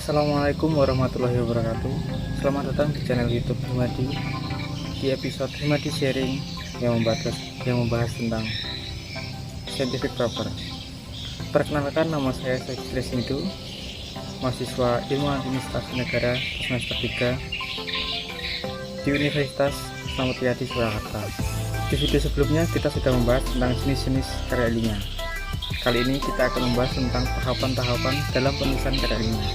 Assalamualaikum warahmatullahi wabarakatuh. Selamat datang di channel YouTube Himadi. Di episode Himadi Sharing yang membahas tentang scientific paper. Perkenalkan, nama saya Syekh Sindu, mahasiswa Ilmu Administrasi Negara semester 3 di Universitas Slamet Riyadi Surakarta. Di video sebelumnya kita sudah membahas tentang jenis-jenis karya ilmiah. Kali ini kita akan membahas tentang tahapan-tahapan dalam penulisan karya ilmiah.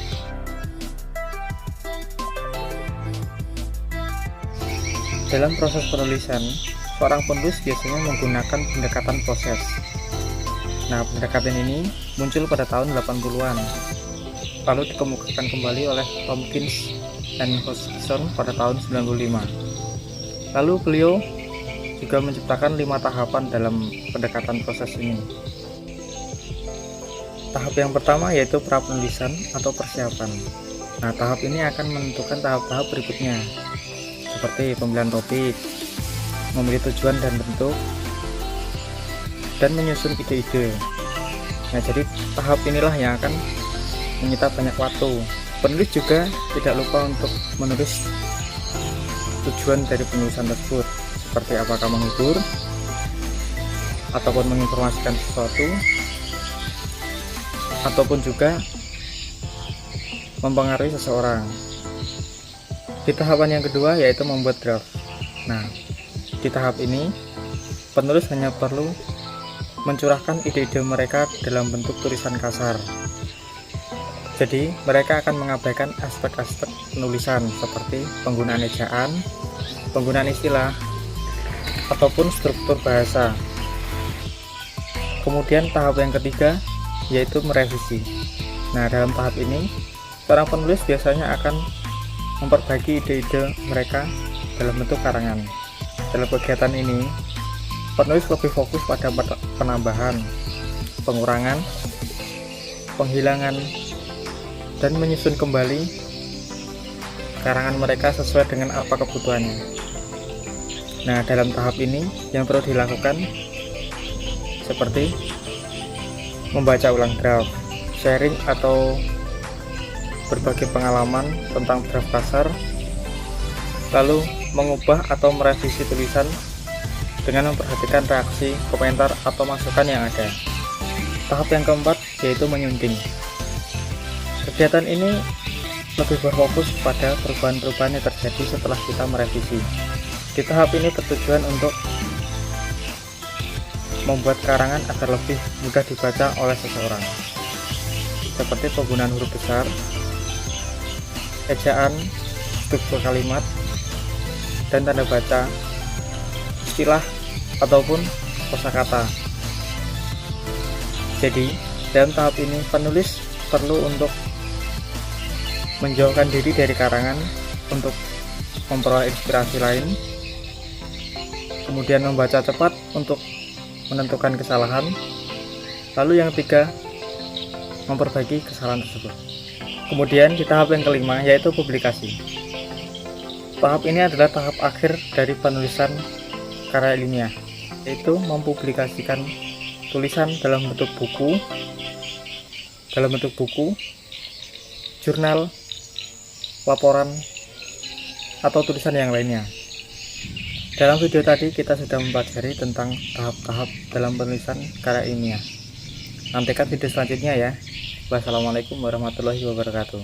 Dalam proses penulisan, seorang penulis biasanya menggunakan pendekatan proses. Nah, pendekatan ini muncul pada tahun 80-an, lalu dikemukakan kembali oleh Tompkins dan Hodgson pada tahun 95. Lalu beliau juga menciptakan 5 tahapan dalam pendekatan proses ini. Tahap yang pertama yaitu pra-penulisan atau persiapan. Nah, tahap ini akan menentukan tahap-tahap berikutnya, seperti pemilihan topik, memilih tujuan dan bentuk, dan menyusun ide-ide. Nah, jadi tahap inilah yang akan menyita banyak waktu. Penulis juga tidak lupa untuk menulis tujuan dari penulisan tersebut, seperti apakah menghibur ataupun menginformasikan sesuatu, ataupun juga mempengaruhi seseorang. Di tahapan yang kedua yaitu membuat draft. Nah, di tahap ini penulis hanya perlu mencurahkan ide-ide mereka dalam bentuk tulisan kasar. Jadi mereka akan mengabaikan aspek-aspek penulisan seperti penggunaan ejaan, penggunaan istilah, ataupun struktur bahasa. Kemudian tahap yang ketiga yaitu merevisi. Nah, dalam tahap ini seorang penulis biasanya akan memperbaiki ide-ide mereka dalam bentuk karangan. Dalam kegiatan ini, penulis lebih fokus pada penambahan, pengurangan, penghilangan, dan menyusun kembali karangan mereka sesuai dengan apa kebutuhannya. Nah, dalam tahap ini yang perlu dilakukan seperti membaca ulang draft, sharing atau berbagi pengalaman tentang draft kasar, lalu mengubah atau merevisi tulisan dengan memperhatikan reaksi, komentar, atau masukan yang ada. Tahap yang keempat yaitu menyunting. Kegiatan ini lebih berfokus pada perubahan-perubahan yang terjadi setelah kita merevisi. Di tahap ini bertujuan untuk membuat karangan agar lebih mudah dibaca oleh seseorang, seperti penggunaan huruf besar, ejaan, struktur kalimat, dan tanda baca, istilah, ataupun kosakata. Jadi, dalam tahap ini penulis perlu untuk menjauhkan diri dari karangan untuk memperoleh inspirasi lain, kemudian membaca cepat untuk menentukan kesalahan, lalu yang ketiga memperbaiki kesalahan tersebut. Kemudian di tahap yang kelima yaitu publikasi. Tahap ini adalah tahap akhir dari penulisan karya ilmiah, yaitu mempublikasikan tulisan dalam bentuk buku, jurnal, laporan, atau tulisan yang lainnya. Dalam video tadi kita sudah mempelajari tentang tahap-tahap dalam penulisan karya ilmiah. Nantikan video selanjutnya ya. Wassalamualaikum warahmatullahi wabarakatuh.